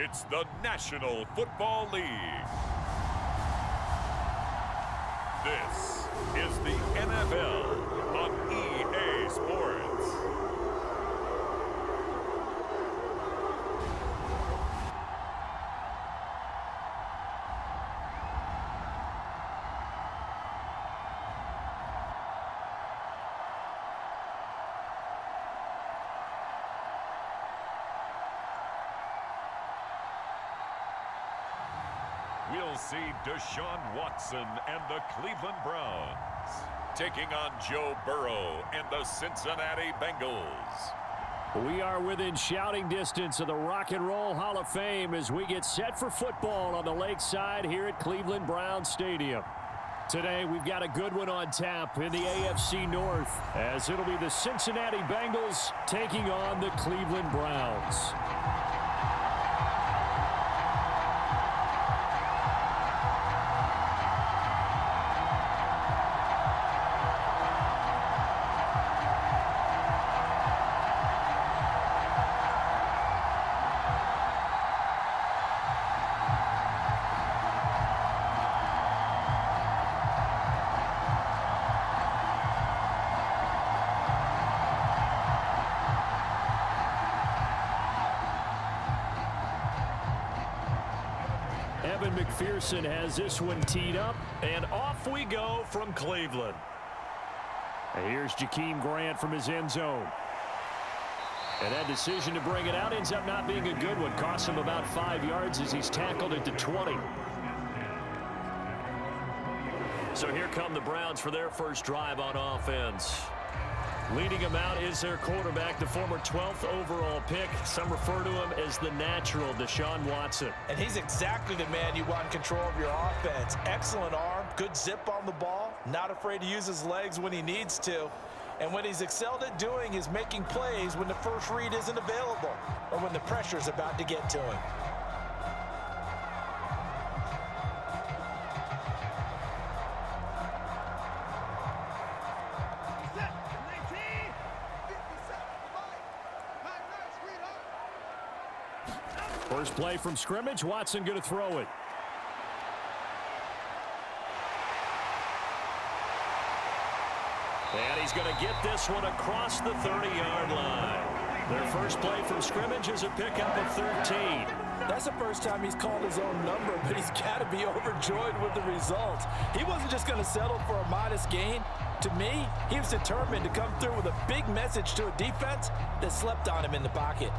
It's the National Football League. This is the NFL on EA Sports. We'll see Deshaun Watson and the Cleveland Browns taking on Joe Burrow and the Cincinnati Bengals. We are within shouting distance of the Rock and Roll Hall of Fame as we get set for football on the lakeside here at Cleveland Browns Stadium. Today, we've got a good one on tap in the AFC North, as it'll be the Cincinnati Bengals taking on the Cleveland Browns. McPherson has this one teed up, and off we go from Cleveland. Here's Jakeem Grant from his end zone. And that decision to bring it out ends up not being a good one. Costs him about 5 yards as he's tackled at the 20. So here come the Browns for their first drive on offense. Leading him out is their quarterback, the former 12th overall pick. Some refer to him as the natural, Deshaun Watson. And he's exactly the man you want in control of your offense. Excellent arm, good zip on the ball, not afraid to use his legs when he needs to. And what he's excelled at doing is making plays when the first read isn't available or when the pressure is about to get to him. First play from scrimmage, Watson going to throw it. And he's going to get this one across the 30-yard line. Their first play from scrimmage is a pickup of 13. That's the first time he's called his own number, but he's got to be overjoyed with the results. He wasn't just going to settle for a modest gain. To me, he was determined to come through with a big message to a defense that slept on him in the pocket.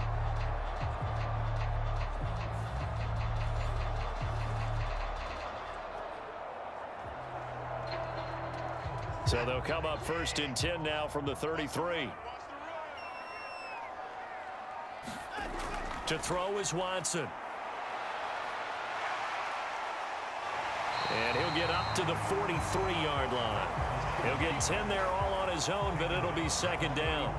So they'll come up first and 10 now from the 33. To throw is Watson. And he'll get up to the 43-yard line. He'll get 10 there all on his own, but it'll be second down.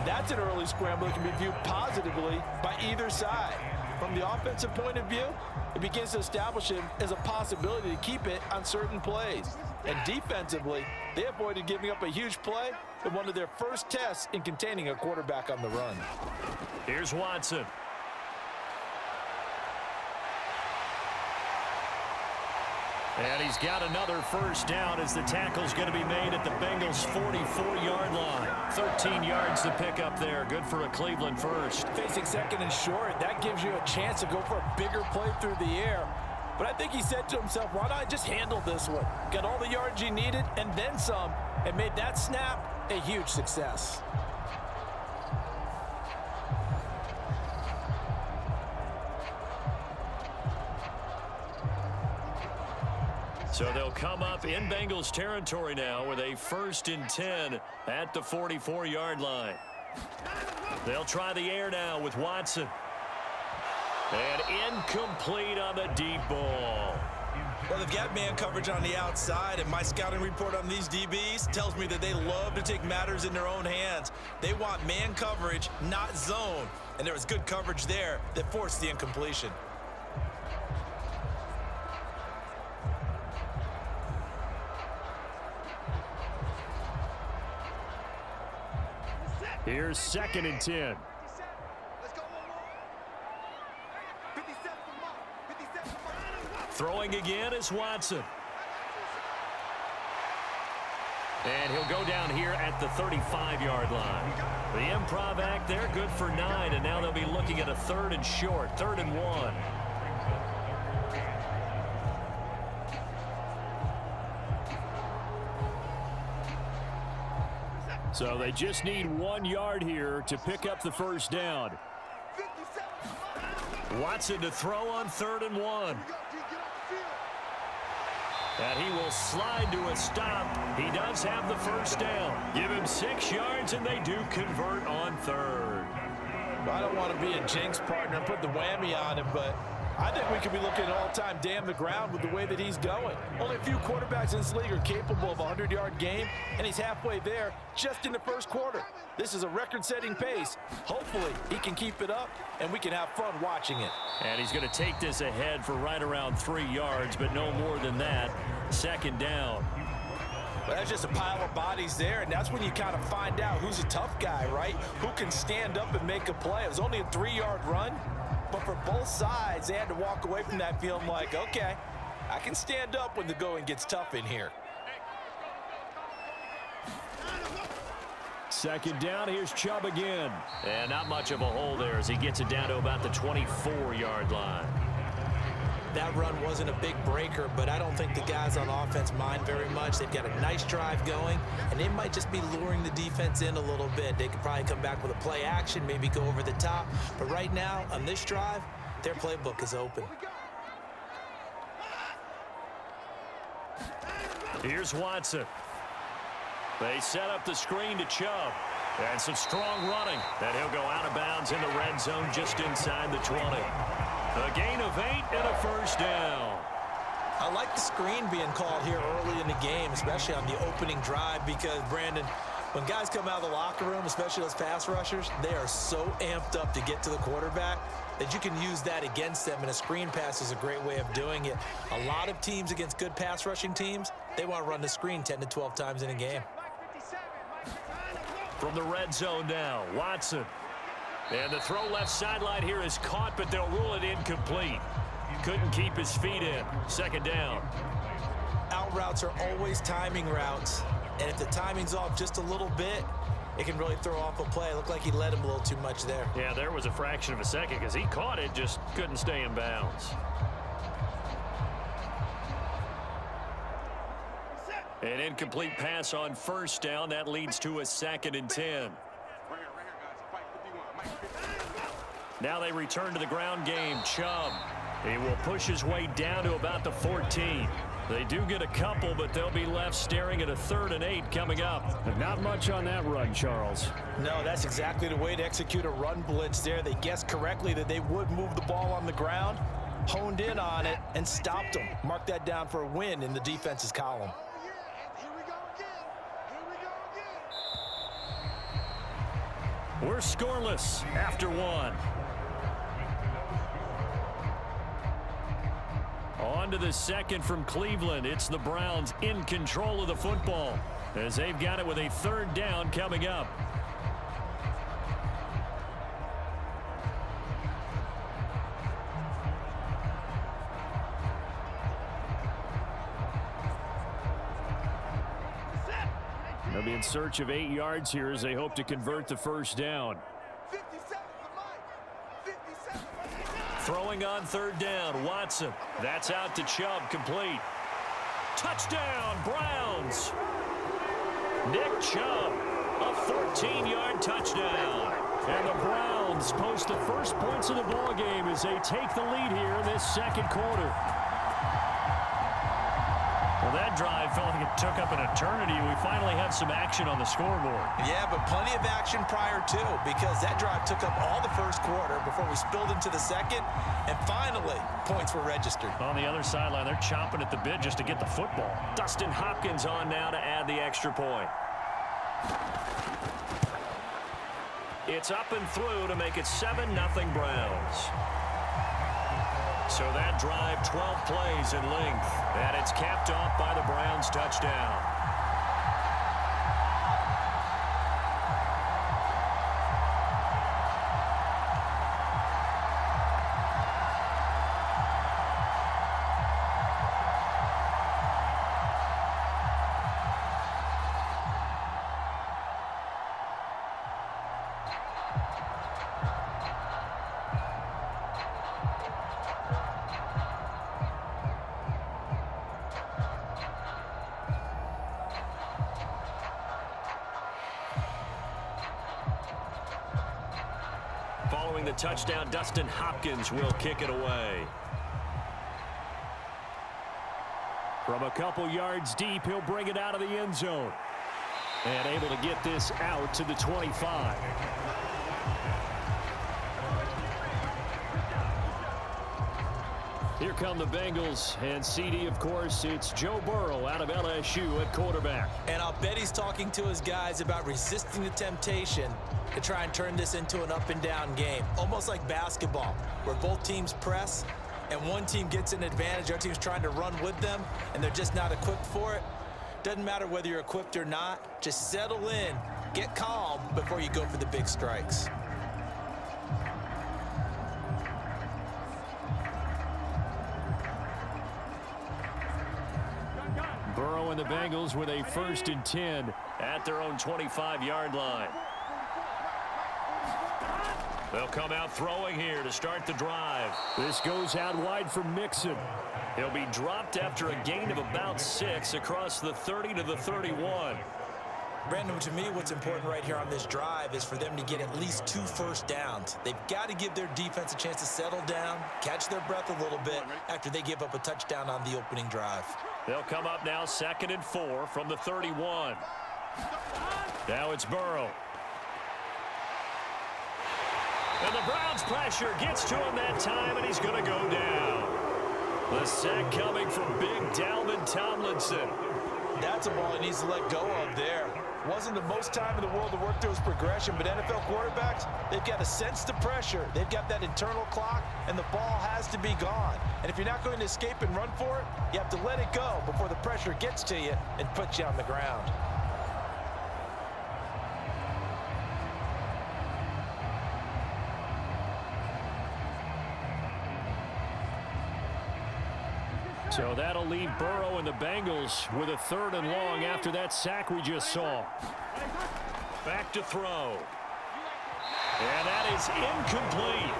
That's an early scramble that can be viewed positively by either side. From the offensive point of view, it begins to establish him as a possibility to keep it on certain plays. And defensively, they avoided giving up a huge play in one of their first tests in containing a quarterback on the run. Here's Watson. And he's got another first down as the tackle's going to be made at the Bengals' 44-yard line. 13 yards to pick up there. Good for a Cleveland first. Facing second and short, that gives you a chance to go for a bigger play through the air. But I think he said to himself, why not just handle this one? Got all the yards he needed and then some, and made that snap a huge success. So they'll come up in Bengals territory now with a first and 10 at the 44-yard line. They'll try the air now with Watson. And incomplete on the deep ball. Well, they've got man coverage on the outside, and my scouting report on these DBs tells me that they love to take matters in their own hands. They want man coverage, not zone. And there was good coverage there that forced the incompletion. Here's second and 10. Throwing again is Watson. And he'll go down here at the 35-yard line. The improv act there, good for 9, and now they'll be looking at a 3rd and short, 3rd and 1. So they just need 1 yard here to pick up the first down. Watson to throw on 3rd and 1. And he will slide to a stop. He does have the first down. Give him 6 yards, and they do convert on 3rd. I don't want to be a jinx partner, put the whammy on him, but I think we could be looking at all-time damn the ground with the way that he's going. Only a few quarterbacks in this league are capable of a 100-yard game, and he's halfway there just in the first quarter. This is a record-setting pace. Hopefully, he can keep it up, and we can have fun watching it. And he's going to take this ahead for right around 3 yards, but no more than that. 2nd down. Well, that's just a pile of bodies there, and that's when you kind of find out who's a tough guy, right? Who can stand up and make a play. It was only a 3-yard run, but for both sides, they had to walk away from that feeling like, okay, I can stand up when the going gets tough in here. 2nd down, here's Chubb again. And not much of a hole there as he gets it down to about the 24-yard line. That run wasn't a big breaker, but I don't think the guys on offense mind very much. They've got a nice drive going, and they might just be luring the defense in a little bit. They could probably come back with a play action, maybe go over the top. But right now, on this drive, their playbook is open. Here's Watson. They set up the screen to Chubb. And some strong running. Then he'll go out of bounds in the red zone just inside the 20. A gain of 8 and a first down. I like the screen being called here early in the game, especially on the opening drive, because, Brandon, when guys come out of the locker room, especially those pass rushers, they are so amped up to get to the quarterback that you can use that against them, and a screen pass is a great way of doing it. A lot of teams against good pass rushing teams, they want to run the screen 10 to 12 times in a game. From the red zone now, Watson. And the throw left sideline here is caught, but they'll rule it incomplete. Couldn't keep his feet in. 2nd down. Out routes are always timing routes, and if the timing's off just a little bit, it can really throw off a play. It looked like he led him a little too much there. Yeah, there was a fraction of a second because he caught it, just couldn't stay in bounds. An incomplete pass on 1st down. That leads to a 2nd and 10. Now they return to the ground game. Chubb. He will push his way down to about the 14. They do get a couple, but they'll be left staring at a 3rd and 8 coming up. But not much on that run, Charles. No, that's exactly the way to execute a run blitz there. They guessed correctly that they would move the ball on the ground, honed in on it, and stopped them. Mark that down for a win in the defense's column. We're scoreless after 1. On to the 2nd from Cleveland. It's the Browns in control of the football as they've got it with a 3rd down coming up. They'll be in search of 8 yards here as they hope to convert the first down. Throwing on 3rd down, Watson. That's out to Chubb, complete. Touchdown, Browns. Nick Chubb, a 14-yard touchdown. And the Browns post the first points of the ball game as they take the lead here in this 2nd quarter. Well, that drive felt like it took up an eternity. We finally have some action on the scoreboard. Yeah, but plenty of action prior to, because that drive took up all the first quarter before we spilled into the 2nd, and finally, points were registered. On the other sideline, they're chomping at the bit just to get the football. Dustin Hopkins on now to add the extra point. It's up and through to make it 7-0 Browns. So that drive, 12 plays in length, and it's capped off by the Browns touchdown. touchdown. Dustin Hopkins will kick it away. From a couple yards deep, he'll bring it out of the end zone. And able to get this out to the 25. Here come the Bengals, and CD, of course, it's Joe Burrow out of LSU at quarterback. And I'll bet he's talking to his guys about resisting the temptation to try and turn this into an up-and-down game. Almost like basketball, where both teams press, and one team gets an advantage, the other team's trying to run with them, and they're just not equipped for it. Doesn't matter whether you're equipped or not. Just settle in, get calm before you go for the big strikes. Burrow and the Bengals with a 1st and 10 at their own 25-yard line. They'll come out throwing here to start the drive. This goes out wide for Mixon. He'll be dropped after a gain of about 6 across the 30 to the 31. Brandon, to me, what's important right here on this drive is for them to get at least 2 first downs. They've got to give their defense a chance to settle down, catch their breath a little bit after they give up a touchdown on the opening drive. They'll come up now 2nd and 4 from the 31. Now it's Burrow. And the Browns' pressure gets to him that time, and he's going to go down. The sack coming from big Dalvin Tomlinson. That's a ball he needs to let go of there. Wasn't the most time in the world to work through his progression, but NFL quarterbacks, they've got to sense the pressure. They've got that internal clock, and the ball has to be gone. And if you're not going to escape and run for it, you have to let it go before the pressure gets to you and puts you on the ground. So that'll leave Burrow and the Bengals with a 3rd and long after that sack we just saw. Back to throw. And that is incomplete.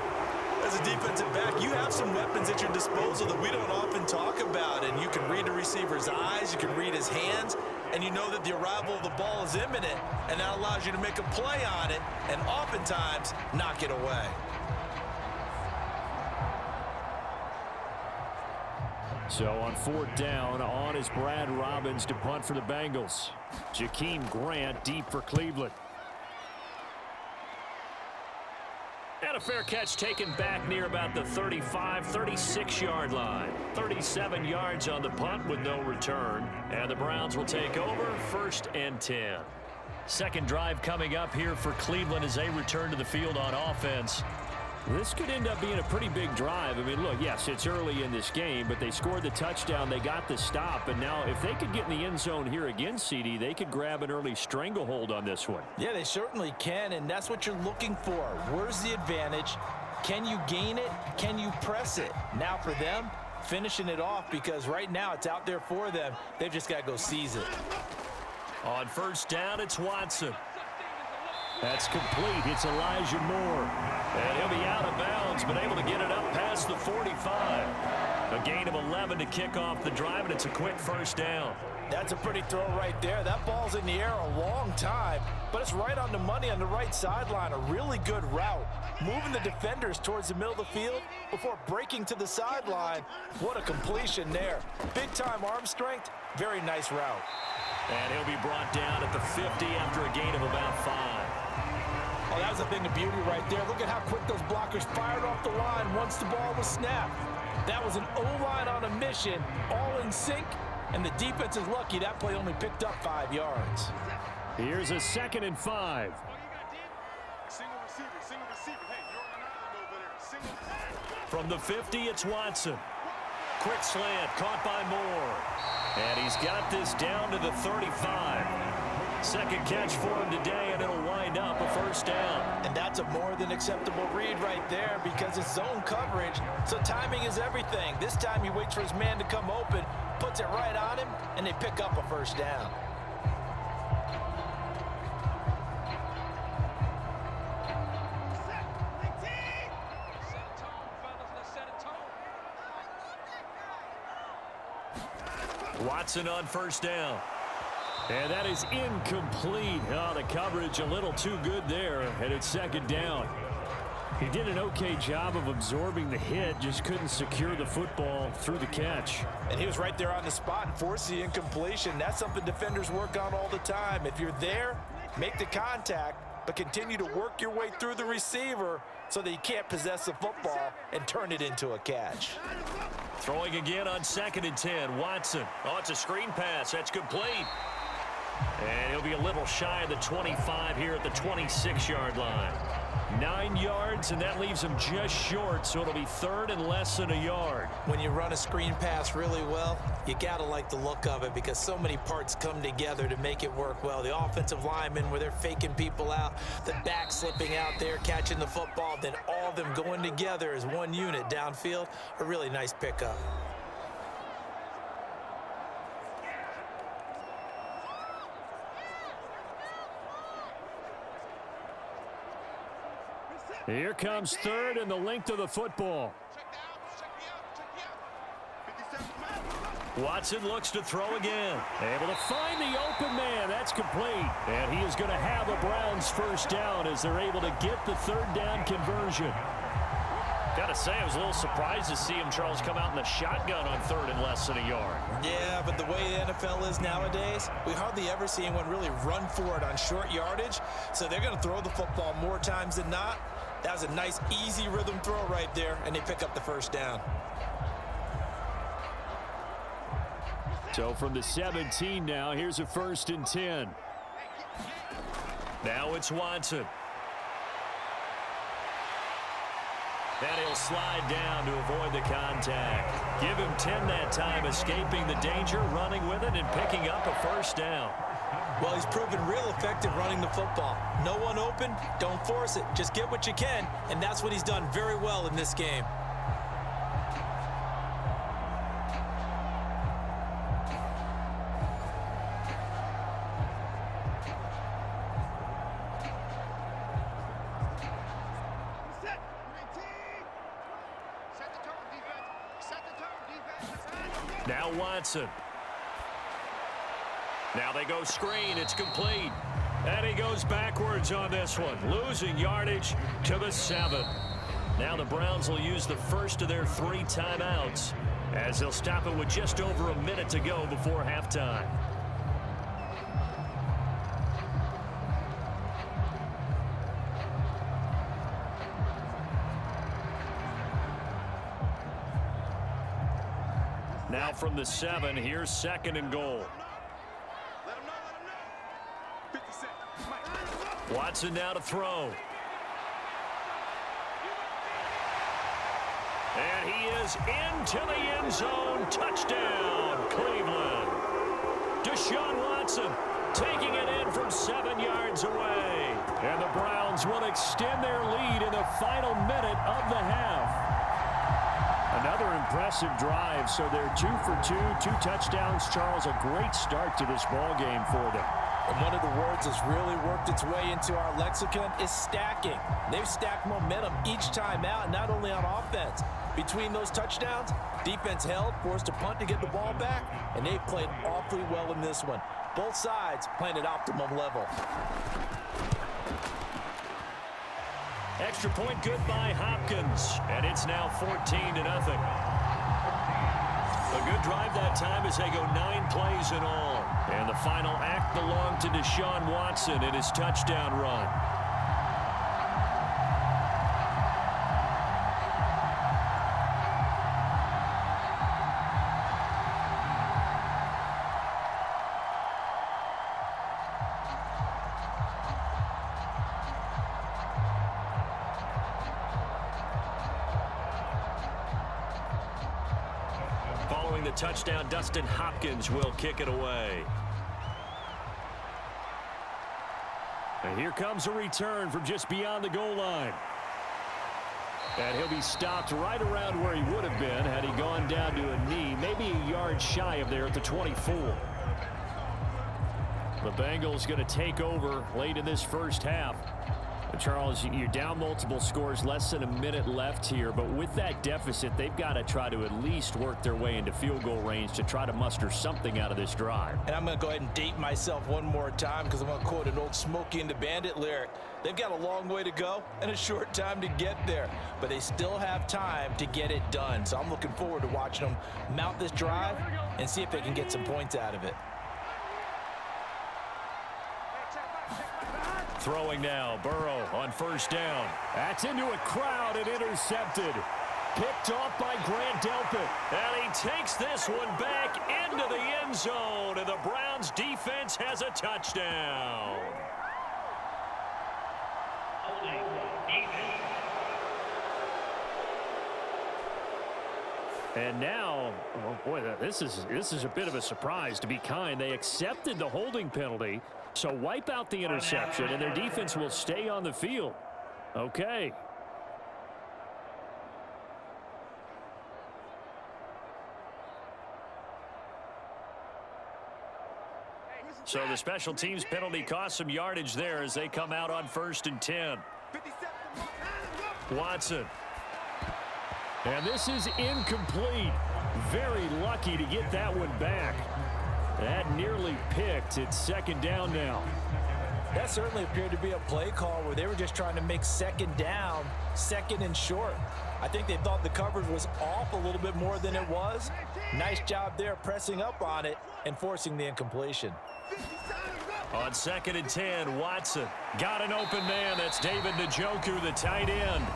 As a defensive back, you have some weapons at your disposal that we don't often talk about. And you can read the receiver's eyes, you can read his hands, and you know that the arrival of the ball is imminent. And that allows you to make a play on it and oftentimes knock it away. So on 4th down, on is Brad Robbins to punt for the Bengals. Jakeem Grant deep for Cleveland. And a fair catch taken back near about the 35, 36-yard line. 37 yards on the punt with no return. And the Browns will take over 1st and 10. Second drive coming up here for Cleveland as they return to the field on offense. This could end up being a pretty big drive. I mean, look, yes, it's early in this game, but they scored the touchdown. They got the stop. And now if they could get in the end zone here again, CD, they could grab an early stranglehold on this one. Yeah, they certainly can, and that's what you're looking for. Where's the advantage? Can you gain it? Can you press it? Now for them, finishing it off, because right now it's out there for them. They've just got to go seize it. On 1st down, it's Watson. That's complete. It's Elijah Moore. And he'll be out of bounds, but able to get it up past the 45. A gain of 11 to kick off the drive, and it's a quick 1st down. That's a pretty throw right there. That ball's in the air a long time, but it's right on the money on the right sideline. A really good route. Moving the defenders towards the middle of the field before breaking to the sideline. What a completion there. Big-time arm strength. Very nice route. And he'll be brought down at the 50 after a gain of about 5. Oh, that was a thing of beauty right there. Look at how quick those blockers fired off the line once the ball was snapped. That was an O-line on a mission, all in sync, and the defense is lucky that play only picked up 5 yards. Here's a 2nd and 5. From the 50, it's Watson. Quick slant, caught by Moore. And he's got this down to the 35. Second catch for him today, and it'll wind up a 1st down. And that's a more than acceptable read right there because it's zone coverage, so timing is everything. This time he waits for his man to come open, puts it right on him, and they pick up a 1st down. Watson on 1st down. And that is incomplete. Oh, the coverage a little too good there, and it's 2nd down. He did an okay job of absorbing the hit, just couldn't secure the football through the catch. And he was right there on the spot and forced the incompletion. That's something defenders work on all the time. If you're there, make the contact, but continue to work your way through the receiver so that you can't possess the football and turn it into a catch. Throwing again on 2nd and 10. Watson. Oh, it's a screen pass. That's complete. And he'll be a little shy of the 25 here at the 26-yard line. 9 yards, and that leaves him just short, so it'll be 3rd and less than a yard. When you run a screen pass really well, you got to like the look of it because so many parts come together to make it work well. The offensive linemen, where they're faking people out, the back slipping out there, catching the football, then all of them going together as one unit downfield. A really nice pickup. Here comes 3rd and the length of the football. Watson looks to throw again. Able to find the open man. That's complete. And he is going to have a Browns first down as they're able to get the 3rd down conversion. Got to say, I was a little surprised to see him, Charles, come out in the shotgun on 3rd and less than a yard. Yeah, but the way the NFL is nowadays, we hardly ever see anyone really run for it on short yardage. So they're going to throw the football more times than not. That was a nice, easy rhythm throw right there, and they pick up the first down. So from the 17 now, here's a 1st and 10. Now it's Watson. And he'll slide down to avoid the contact. Give him 10 that time, escaping the danger, running with it, and picking up a first down. Well, he's proven real effective running the football. No one open, don't force it. Just get what you can, and that's what he's done very well in this game. Now Watson. Now they go screen. It's complete. And he goes backwards on this one, losing yardage to the 7. Now the Browns will use the first of their 3 timeouts as they'll stop it with just over a minute to go before halftime. Now from the 7, here's 2nd and goal. Watson now to throw. And he is into the end zone. Touchdown, Cleveland. Deshaun Watson taking it in from 7 yards away. And the Browns will extend their lead in the final minute of the half. Another impressive drive, so they're 2 for 2, 2 touchdowns. Charles, a great start to this ball game for them. And one of the words that's really worked its way into our lexicon is stacking. They've stacked momentum each time out, not only on offense. Between those touchdowns, defense held, forced to punt to get the ball back, and they played awfully well in this one. Both sides playing at optimum level. Extra point good by Hopkins, and it's now 14-0. A good drive that time as they go 9 plays in all. And the final act belonged to Deshaun Watson in his touchdown run. Following the touchdown, Dustin Hopkins will kick it away. And here comes a return from just beyond the goal line. And he'll be stopped right around where he would have been had he gone down to a knee, maybe a yard shy of there at the 24. The Bengals going to take over late in this first half. Charles, you're down multiple scores, less than a minute left here, but with that deficit, they've got to try to at least work their way into field goal range to try to muster something out of this drive. And I'm going to go ahead and date myself one more time because I'm going to quote an old Smokey and the Bandit lyric. They've got a long way to go and a short time to get there, but they still have time to get it done. So I'm looking forward to watching them mount this drive and see if they can get some points out of it. Throwing now, Burrow on first down. That's into a crowd and intercepted. Picked off by Grant Delpit. And he takes this one back into the end zone, and the Browns defense has a touchdown. And now, oh boy, this is a bit of a surprise, to be kind. They accepted the holding penalty, so wipe out the interception, and their defense will stay on the field. Okay. So the special teams penalty cost some yardage there as they come out on 1st and 10. Watson. And this is incomplete. Very lucky to get that one back. That nearly picked. It's 2nd down now. That certainly appeared to be a play call where they were just trying to make 2nd down, 2nd and short. I think they thought the coverage was off a little bit more than it was. Nice job there pressing up on it and forcing the incompletion. On 2nd and 10, Watson got an open man. That's David Njoku, the tight end.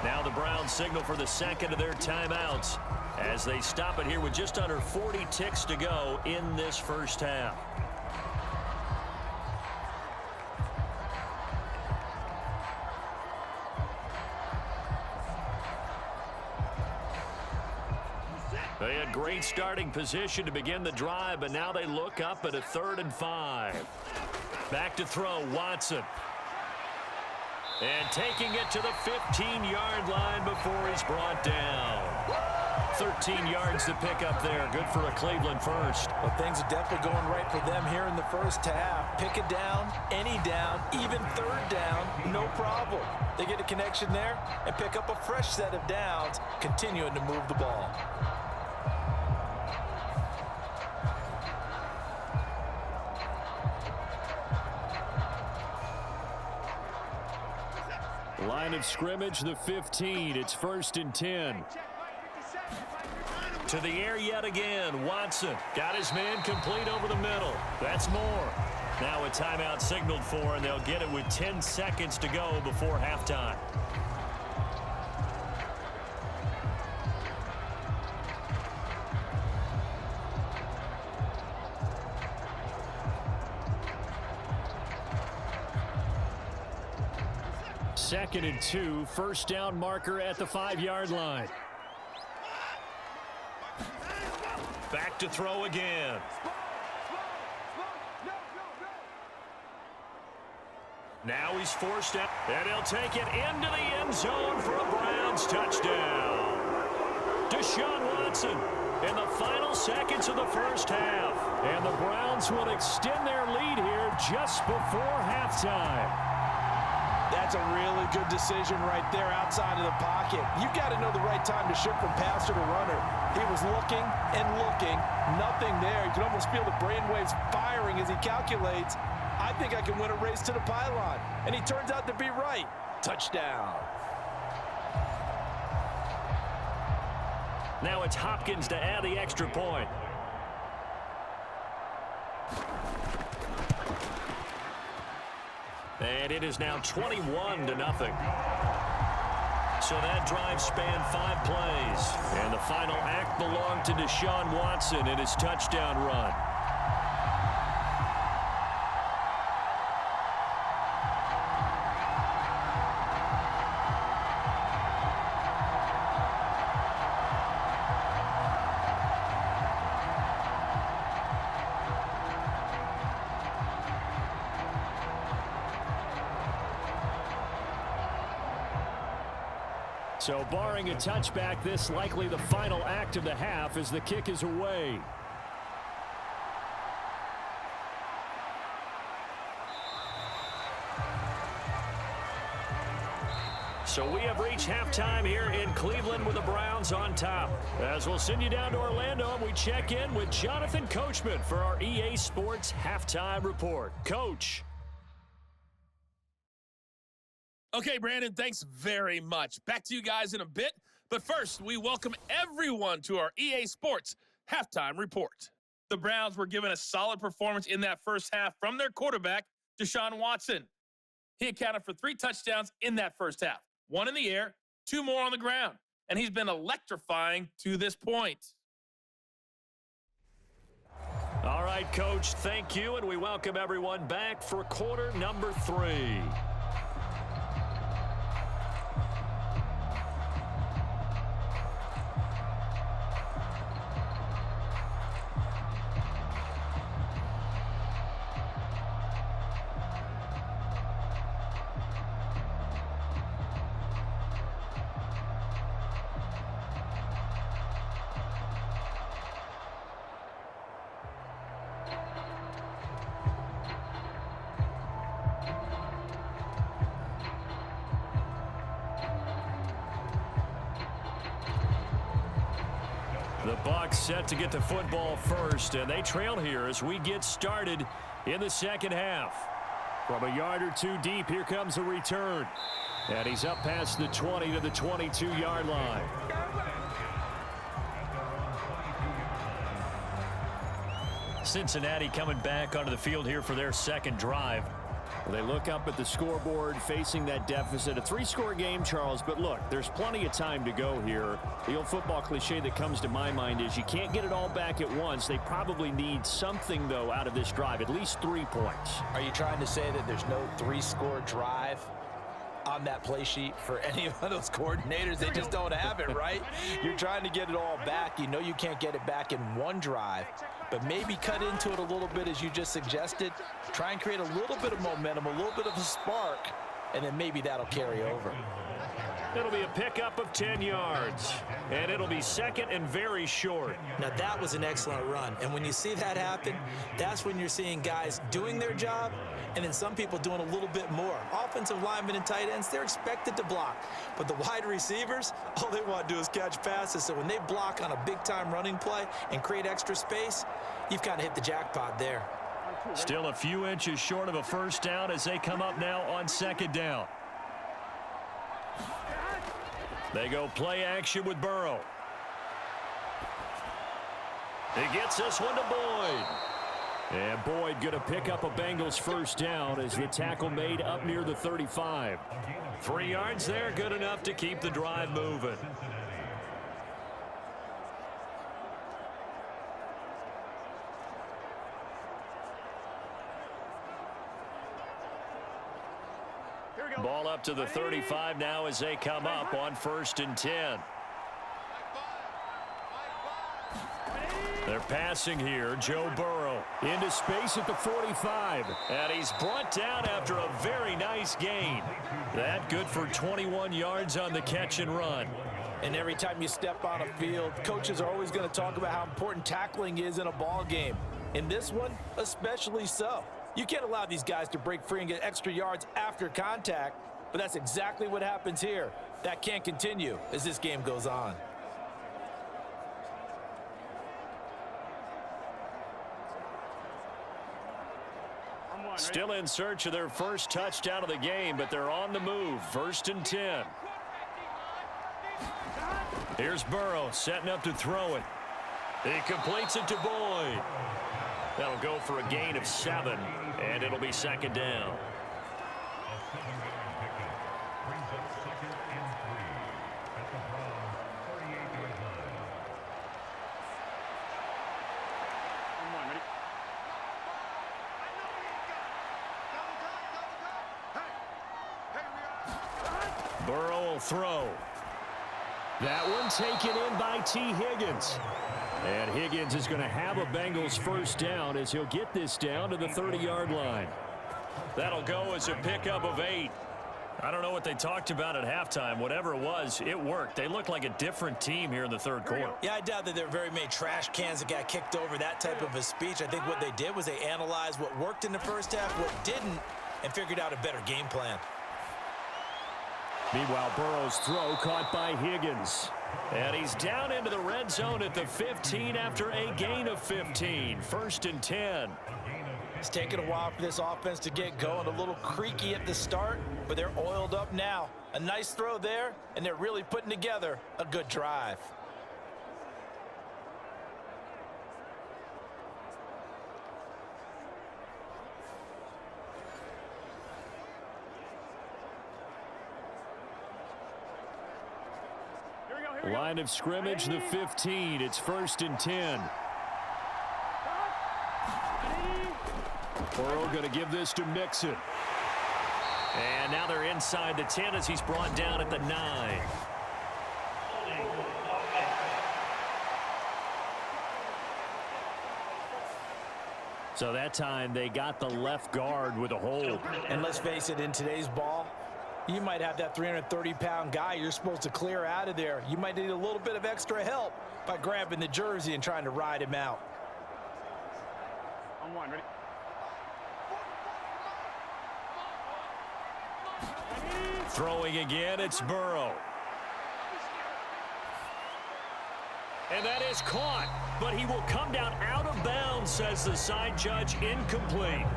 Now the Browns signal for the 2nd of their timeouts as they stop it here with just under 40 ticks to go in this first half. They had great starting position to begin the drive, but now they look up at a 3rd and 5. Back to throw, Watson. And taking it to the 15-yard line before he's brought down. 13 yards to pick up there. Good for a Cleveland first. Well, things are definitely going right for them here in the first half. Pick a down, any down, even 3rd down, no problem. They get a connection there and pick up a fresh set of downs, continuing to move the ball. Line of scrimmage, the 15. It's 1st and 10. To the air yet again. Watson got his man complete over the middle. That's more. Now a timeout signaled for, and they'll get it with 10 seconds to go before halftime. Second and 2, first down marker at the 5-yard line. Back to throw again. Now he's forced out, and he'll take it into the end zone for a Browns touchdown. Deshaun Watson in the final seconds of the first half. And the Browns will extend their lead here just before halftime. That's a really good decision right there outside of the pocket. You've got to know the right time to shift from passer to runner. He was looking and looking, nothing there. You can almost feel the brainwaves firing as he calculates, I think I can win a race to the pylon. And he turns out to be right. Touchdown. Now it's Hopkins to add the extra point. And it is now 21-0. So that drive spanned 5 plays. And the final act belonged to Deshaun Watson in his touchdown run. So barring a touchback, this likely the final act of the half as the kick is away. So we have reached halftime here in Cleveland with the Browns on top. As we'll send you down to Orlando, and we check in with Jonathan Coachman for our EA Sports Halftime Report. Coach. Okay, Brandon, thanks very much. Back to you guys in a bit. But first, we welcome everyone to our EA Sports Halftime Report. The Browns were given a solid performance in that first half from their quarterback, Deshaun Watson. He accounted for 3 touchdowns in that first half. 1 in the air, 2 more on the ground. And he's been electrifying to this point. All right, Coach, thank you, and we welcome everyone back for quarter number 3. The Bucs set to get the football first, and they trail here as we get started in the second half. From a yard or 2 deep, here comes a return. And he's up past the 20 to the 22-yard line. Cincinnati coming back onto the field here for their second drive. They look up at the scoreboard facing that deficit. A 3-score game, Charles, but look, there's plenty of time to go here. The old football cliche that comes to my mind is you can't get it all back at once. They probably need something, though, out of this drive, at least 3 points. Are you trying to say that there's no 3-score drive on that play sheet for any of those coordinators? They just don't have it, right? You're trying to get it all back. You know you can't get it back in one drive, but maybe cut into it a little bit as you just suggested. Try and create a little bit of momentum, a little bit of a spark, and then maybe that'll carry over. It'll be a pickup of 10 yards, and it'll be second and very short. Now, that was an excellent run, and when you see that happen, that's when you're seeing guys doing their job, and then some people doing a little bit more. Offensive linemen and tight ends, they're expected to block, but the wide receivers, all they want to do is catch passes, so when they block on a big-time running play and create extra space, you've kind of hit the jackpot there. Still a few inches short of a first down as they come up now on second down. They go play action with Burrow. He gets this one to Boyd. And Boyd going to pick up a Bengals first down as the tackle made up near the 35. 3 yards there, good enough to keep the drive moving. Ball up to the 35 now as they come up on 1st and 10. They're passing here. Joe Burrow into space at the 45. And he's brought down after a very nice gain. That good for 21 yards on the catch and run. And every time you step on a field, coaches are always going to talk about how important tackling is in a ball game. In this one, especially so. You can't allow these guys to break free and get extra yards after contact, but that's exactly what happens here. That can't continue as this game goes on. Still in search of their first touchdown of the game, but they're on the move. 1st and 10. Here's Burrow setting up to throw it. He completes it to Boyd. That'll go for a gain of 7, and it'll be second down. Burrow will throw. That one taken in by T. Higgins. And Higgins is going to have a Bengals first down as he'll get this down to the 30-yard line. That'll go as a pickup of 8. I don't know what they talked about at halftime. Whatever it was, it worked. They look like a different team here in the third quarter. Yeah, I doubt that there are very many trash cans that got kicked over, that type of a speech. I think what they did was they analyzed what worked in the first half, what didn't, and figured out a better game plan. Meanwhile, Burrow's throw caught by Higgins. And he's down into the red zone at the 15 after a gain of 15. 1st and 10. It's taken a while for this offense to get going. A little creaky at the start, but they're oiled up now. A nice throw there, and they're really putting together a good drive. Line of scrimmage, the 15. It's 1st and 10. Burrow going to give this to Mixon. And now they're inside the 10 as he's brought down at the 9. So that time they got the left guard with a hold. And let's face it, in today's ball, you might have that 330-pound guy you're supposed to clear out of there. You might need a little bit of extra help by grabbing the jersey and trying to ride him out. On one, ready? Throwing again, it's Burrow. And that is caught, but he will come down out of bounds, says the side judge, incomplete.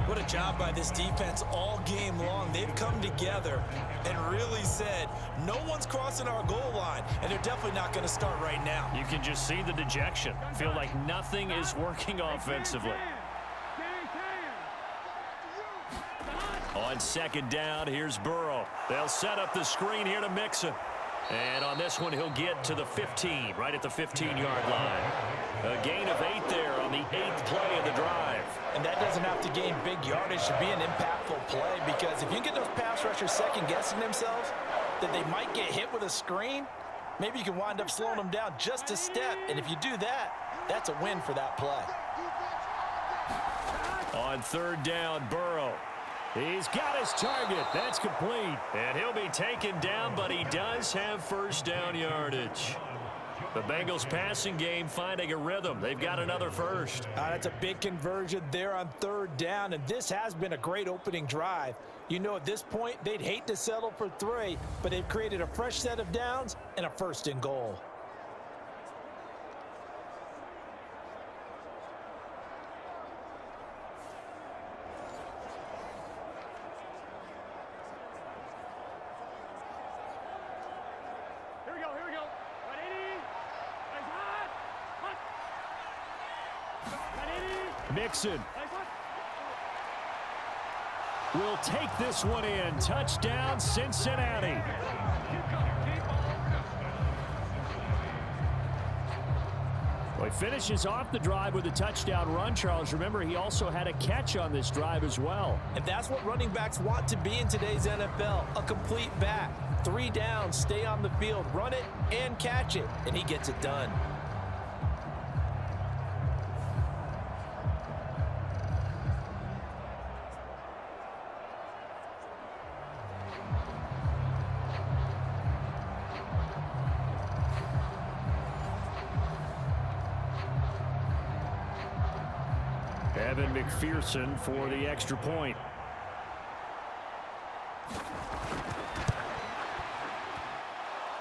What a job by this defense all game long. They've come together and really said, no one's crossing our goal line, and they're definitely not going to start right now. You can just see the dejection. Feel like nothing is working offensively. On 2nd down, here's Burrow. They'll set up the screen here to Mixon. And on this one, he'll get to the 15, right at the 15-yard line. A gain of 8 there on the 8th play of the drive. And that doesn't have to gain big yardage to be an impactful play, because if you get those pass rushers second-guessing themselves that they might get hit with a screen, maybe you can wind up slowing them down just a step. And if you do that, that's a win for that play. On 3rd down, Burrow. He's got his target. That's complete. And he'll be taken down, but he does have 1st down yardage. The Bengals passing game finding a rhythm. They've got another first. That's a big conversion there on 3rd down, and this has been a great opening drive. You know, at this point, they'd hate to settle for 3, but they've created a fresh set of downs and a 1st and goal. Here we go. Ready? Mixon will take this one in. Touchdown, Cincinnati. Well, he finishes off the drive with a touchdown run, Charles. Remember, he also had a catch on this drive as well. And that's what running backs want to be in today's NFL, a complete back. 3 downs, stay on the field, run it, and catch it, and he gets it done. Evan McPherson for the extra point.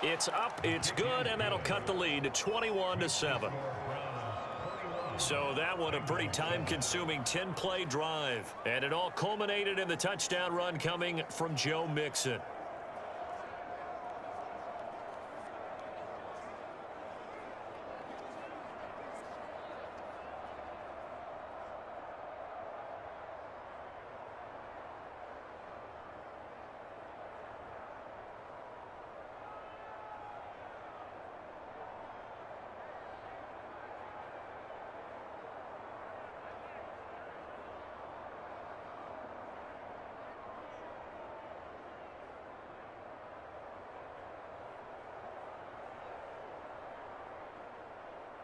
It's up, it's good, and that'll cut the lead to 21-7. So that one a pretty time-consuming 10-play drive. And it all culminated in the touchdown run coming from Joe Mixon.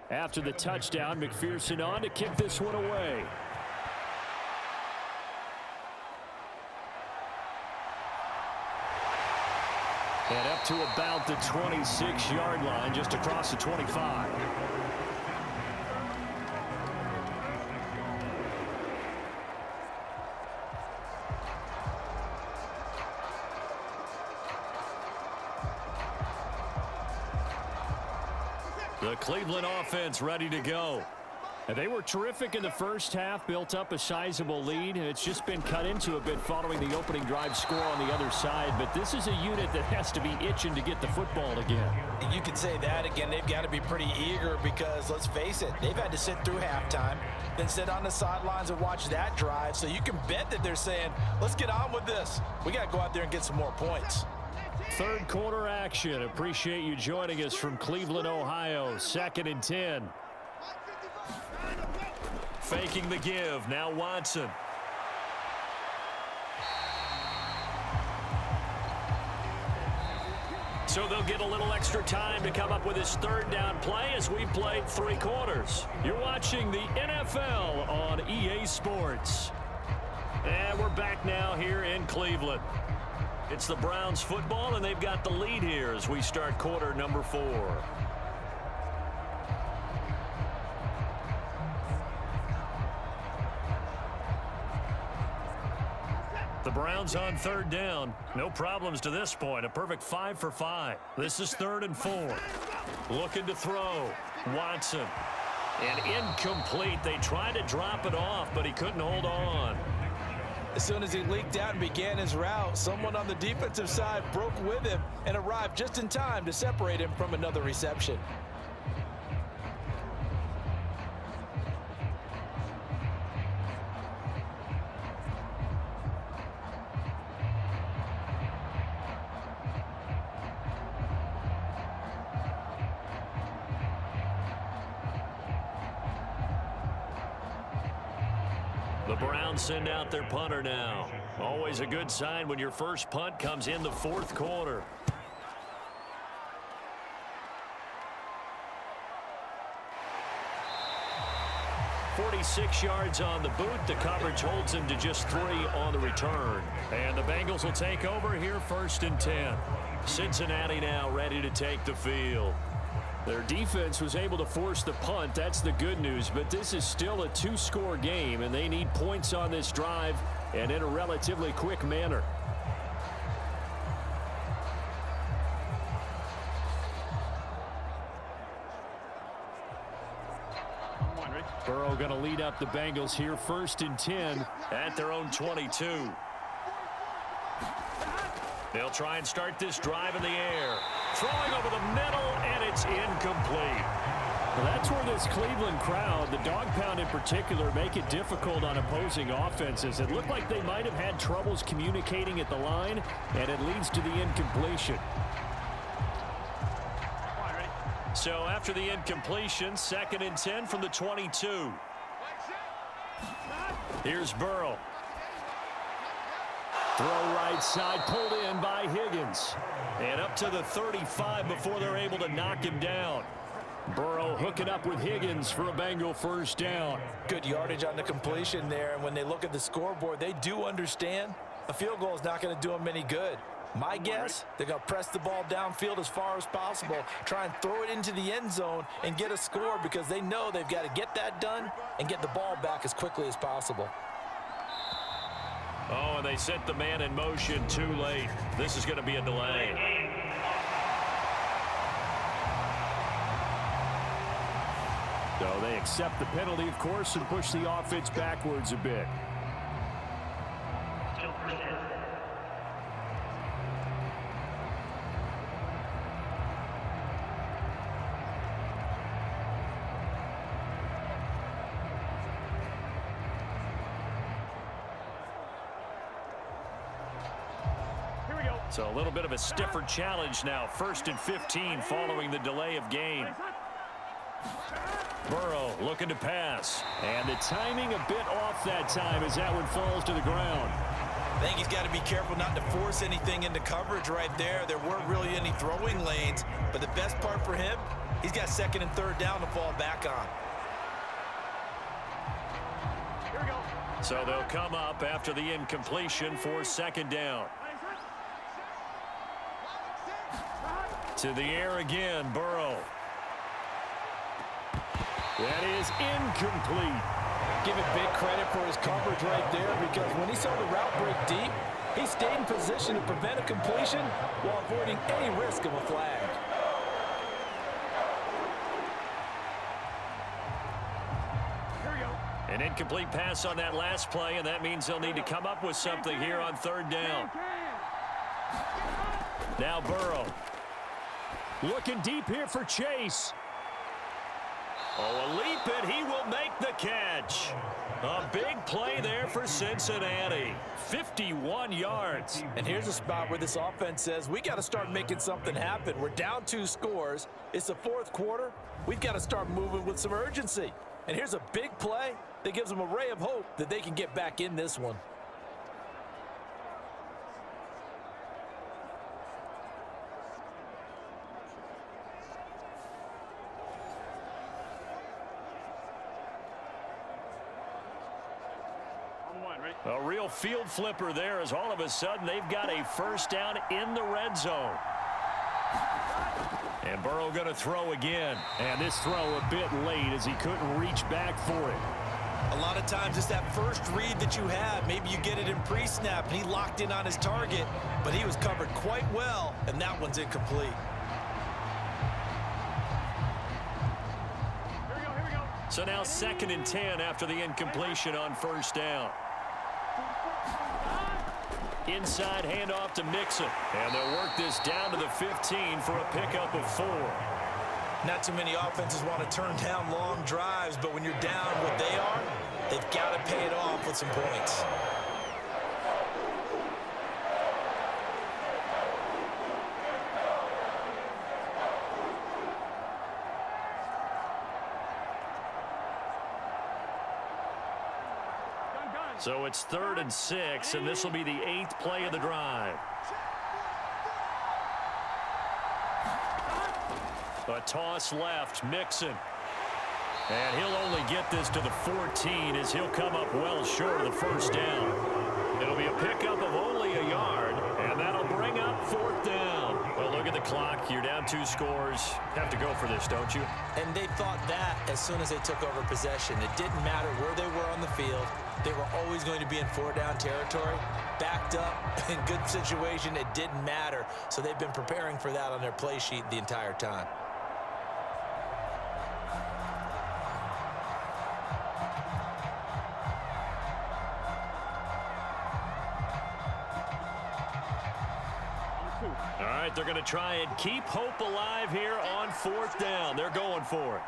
After the touchdown, McPherson on to kick this one away. And up to about the 26-yard line, just across the 25. The Cleveland offense ready to go. And they were terrific in the first half, built up a sizable lead, and it's just been cut into a bit following the opening drive score on the other side. But this is a unit that has to be itching to get the football again. You could say that again. They've got to be pretty eager because, let's face it, they've had to sit through halftime, then sit on the sidelines and watch that drive. So you can bet that they're saying, let's get on with this. We got to go out there and get some more points. Third quarter action. Appreciate you joining us from Cleveland, Ohio. 2nd and 10. Faking the give. Now Watson. So they'll get a little extra time to come up with his third down play as we played 3 quarters. You're watching the NFL on EA Sports. And we're back now here in Cleveland. It's the Browns football, and they've got the lead here as we start quarter number 4. The Browns on 3rd down. No problems to this point. A perfect 5 for 5. This is 3rd and 4. Looking to throw. Watson. And incomplete. They tried to drop it off, but he couldn't hold on. As soon as he leaked out and began his route, someone on the defensive side broke with him and arrived just in time to separate him from another reception. The Browns send out their punter now. Always a good sign when your first punt comes in the 4th quarter. .46 yards on the boot. The coverage holds him to just 3 on the return. And the Bengals will take over here 1st and 10. Cincinnati now ready to take the field. Their defense was able to force the punt. That's the good news. But this is still a 2-score game, and they need points on this drive and in a relatively quick manner. Burrow going to lead up the Bengals here 1st and 10 at their own 22. They'll try and start this drive in the air. Throwing over the middle, and it's incomplete. Well, that's where this Cleveland crowd, the dog pound in particular, make it difficult on opposing offenses. It looked like they might have had troubles communicating at the line, and it leads to the incompletion. So after the incompletion, 2nd and 10 from the 22. Here's Burrow. Throw right side, pulled in by Higgins. And up to the 35 before they're able to knock him down. Burrow hooking up with Higgins for a Bengal 1st down. Good yardage on the completion there, and when they look at the scoreboard, they do understand a field goal is not going to do them any good. My guess, they're going to press the ball downfield as far as possible, try and throw it into the end zone and get a score because they know they've got to get that done and get the ball back as quickly as possible. Oh, and they set the man in motion too late. This is going to be a delay. So they accept the penalty, of course, and push the offense backwards a bit. So a little bit of a stiffer challenge now. 1st and 15 following the delay of game. Burrow looking to pass. And the timing a bit off that time as that one falls to the ground. I think he's got to be careful not to force anything into coverage right there. There weren't really any throwing lanes. But the best part for him, he's got 2nd and 3rd down to fall back on. Here we go. So they'll come up after the incompletion for 2nd down. To the air again, Burrow. That is incomplete. Give it big credit for his coverage right there because when he saw the route break deep, he stayed in position to prevent a completion while avoiding any risk of a flag. An incomplete pass on that last play, and that means they'll need to come up with something here on third down. Now Burrow. Looking deep here for Chase. Oh, a leap, and he will make the catch. A big play there for Cincinnati. 51 yards. And here's a spot where this offense says, we got to start making something happen. We're down 2 scores. It's the fourth quarter. We've got to start moving with some urgency. And here's a big play that gives them a ray of hope that they can get back in this one. A real field flipper there as all of a sudden they've got a first down in the red zone. And Burrow going to throw again. And this throw a bit late as he couldn't reach back for it. A lot of times it's that first read that you have. Maybe you get it in pre-snap, and he locked in on his target, but he was covered quite well, and that one's incomplete. Here we go. So now 2nd and 10 after the incompletion on first down. Inside handoff to Mixon. And they'll work this down to the 15 for a pickup of 4. Not too many offenses want to turn down long drives, but when you're down what they are, they've got to pay it off with some points. So it's 3rd and 6, and this will be the 8th play of the drive. A toss left, Mixon. And he'll only get this to the 14 as he'll come up well short of the first down. It'll be a pickup of only a yard, and that'll bring up 4th down. Well, look at the clock. You're down 2 scores. Have to go for this, don't you? And they thought that as soon as they took over possession. It didn't matter where they were on the field. They were always going to be in 4-down territory. Backed up, in good situation, it didn't matter. So they've been preparing for that on their play sheet the entire time. All right, they're going to try and keep hope alive here on 4th down. They're going for it.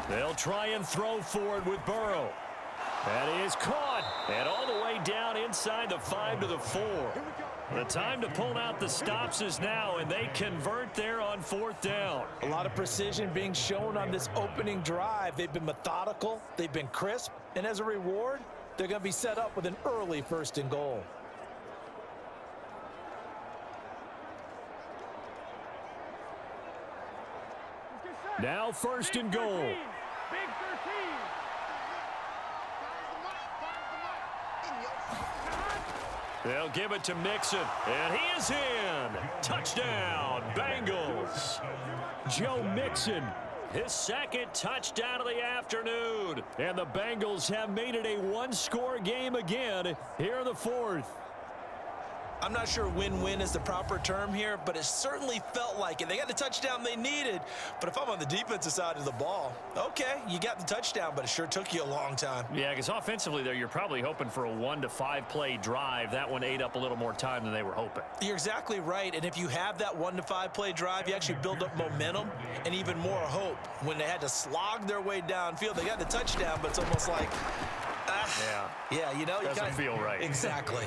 They'll try and throw for it with Burrow. That is caught. And all the way down inside the 5 to the 4. The time to pull out the stops is now, and they convert there on 4th down. A lot of precision being shown on this opening drive. They've been methodical. They've been crisp. And as a reward, they're going to be set up with an early 1st and goal. Now 1st and goal. Big 13. They'll give it to Mixon, and he is in. Touchdown, Bengals. Joe Mixon. His 2nd touchdown of the afternoon. And the Bengals have made it a 1-score game again here in the 4th. I'm not sure win-win is the proper term here, but it certainly felt like it. They got the touchdown they needed, but if I'm on the defensive side of the ball, okay, you got the touchdown, but it sure took you a long time. Yeah, because offensively there, you're probably hoping for a 1 to 5 play drive. That one ate up a little more time than they were hoping. You're exactly right, and if you have that 1 to 5 play drive, you actually build up momentum and even more hope. When they had to slog their way downfield, they got the touchdown, but it's almost like, yeah, you know, doesn't feel right. Exactly.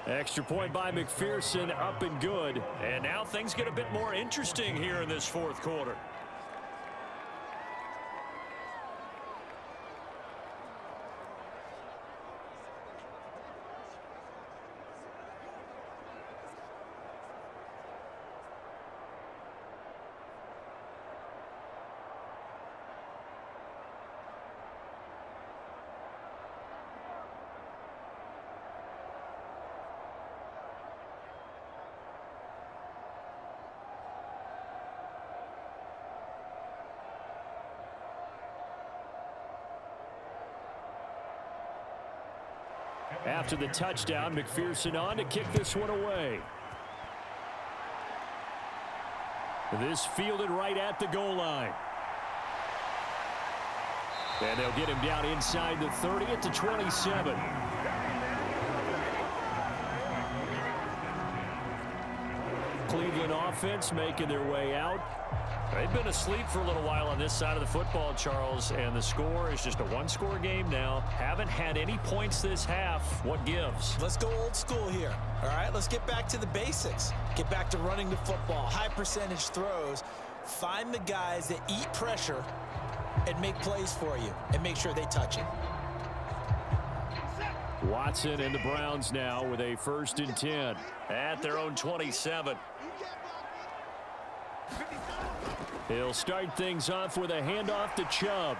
Extra point by McPherson, up and good. And now things get a bit more interesting here in this 4th quarter. After the touchdown, McPherson on to kick this one away. This fielded right at the goal line. And they'll get him down inside the 30 at the 27. Cleveland offense making their way out. They've been asleep for a little while on this side of the football, Charles, and the score is just a one-score game now. Haven't had any points this half. What gives? Let's go old school here. All right, let's get back to the basics. Get back to running the football, high percentage throws. Find the guys that eat pressure and make plays for you and make sure they touch it. Watson and the Browns now with a 1st and 10 at their own 27. He'll start things off with a handoff to Chubb.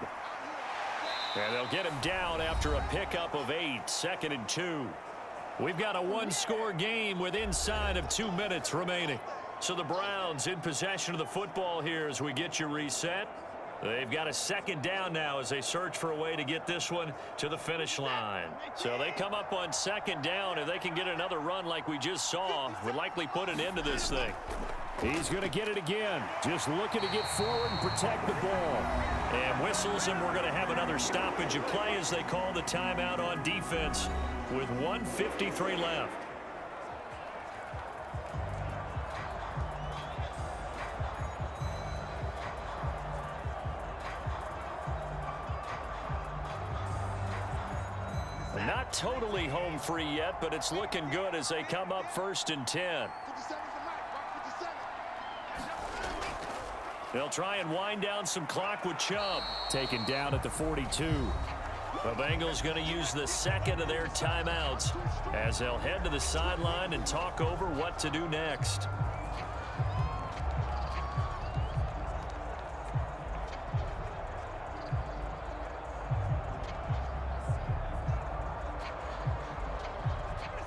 And they'll get him down after a pickup of 8, 2nd and 2. We've got a one-score game with inside of 2 minutes remaining. So the Browns in possession of the football here as we get you reset. They've got a 2nd down now as they search for a way to get this one to the finish line. So they come up on 2nd down. If they can get another run like we just saw, would likely put an end to this thing. He's going to get it again. Just looking to get forward and protect the ball. And whistles, and we're going to have another stoppage of play as they call the timeout on defense with 1:53 left. Not totally home free yet, but it's looking good as they come up 1st and 10. They'll try and wind down some clock with Chubb. Taken down at the 42. The Bengals going to use the 2nd of their timeouts as they'll head to the sideline and talk over what to do next.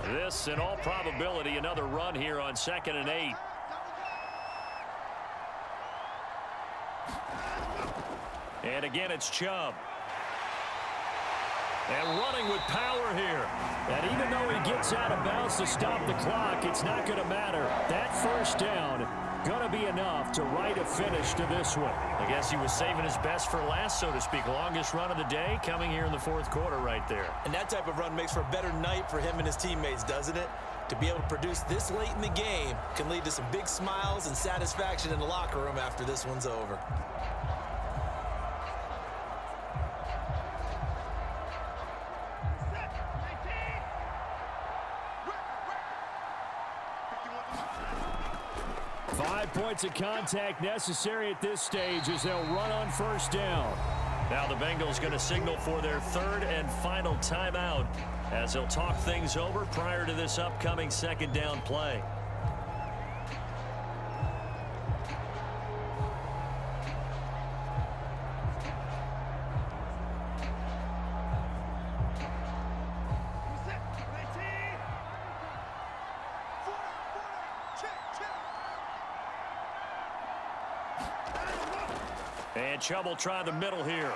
This, in all probability, another run here on 2nd and 8. And again, it's Chubb. And running with power here. And even though he gets out of bounds to stop the clock, it's not going to matter. That 1st down going to be enough to write a finish to this one. I guess he was saving his best for last, so to speak. Longest run of the day coming here in the 4th quarter right there. And that type of run makes for a better night for him and his teammates, doesn't it? To be able to produce this late in the game can lead to some big smiles and satisfaction in the locker room after this one's over. Points of contact necessary at this stage as they'll run on 1st down. Now the Bengals going to signal for their 3rd and final timeout as they'll talk things over prior to this upcoming 2nd down play. And Chubb will try the middle here.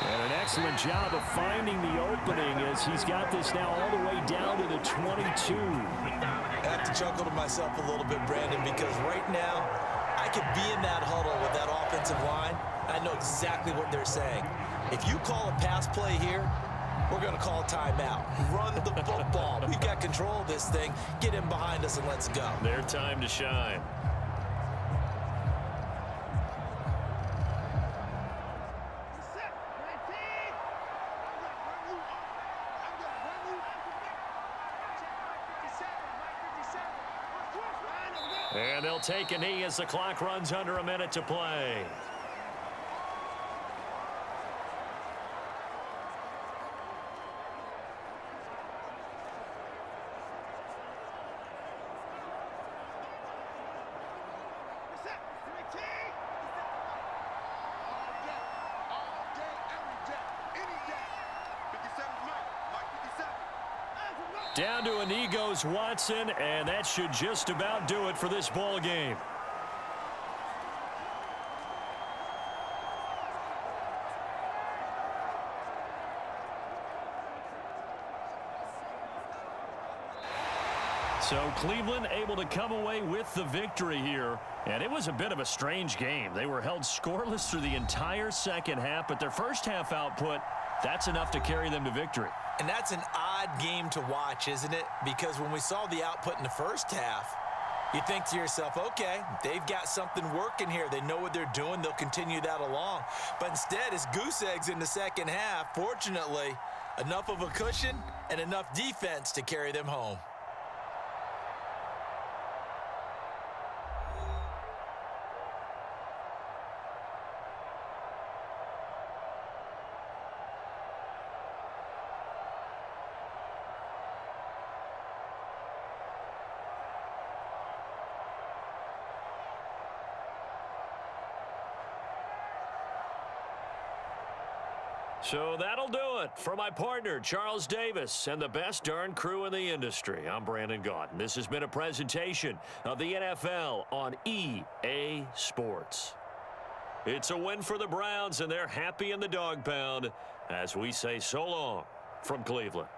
And an excellent job of finding the opening as he's got this now all the way down to the 22. I have to chuckle to myself a little bit, Brandon, because right now I could be in that huddle with that offensive line. I know exactly what they're saying. If you call a pass play here, we're going to call a timeout. Run the football. We've got control of this thing. Get him behind us and let's go. Their time to shine. And they'll take a knee as the clock runs under a minute to play. Down to a knee goes Watson, and that should just about do it for this ball game. So Cleveland able to come away with the victory here. And it was a bit of a strange game. They were held scoreless through the entire second half, but their first half output, that's enough to carry them to victory. And that's an odd game to watch, isn't it? Because when we saw the output in the first half, you think to yourself, okay, they've got something working here. They know what they're doing. They'll continue that along. But instead, it's goose eggs in the second half. Fortunately, enough of a cushion and enough defense to carry them home. So that'll do it for my partner, Charles Davis, and the best darn crew in the industry. I'm Brandon Gaudin. This has been a presentation of the NFL on EA Sports. It's a win for the Browns, and they're happy in the dog pound as we say so long from Cleveland.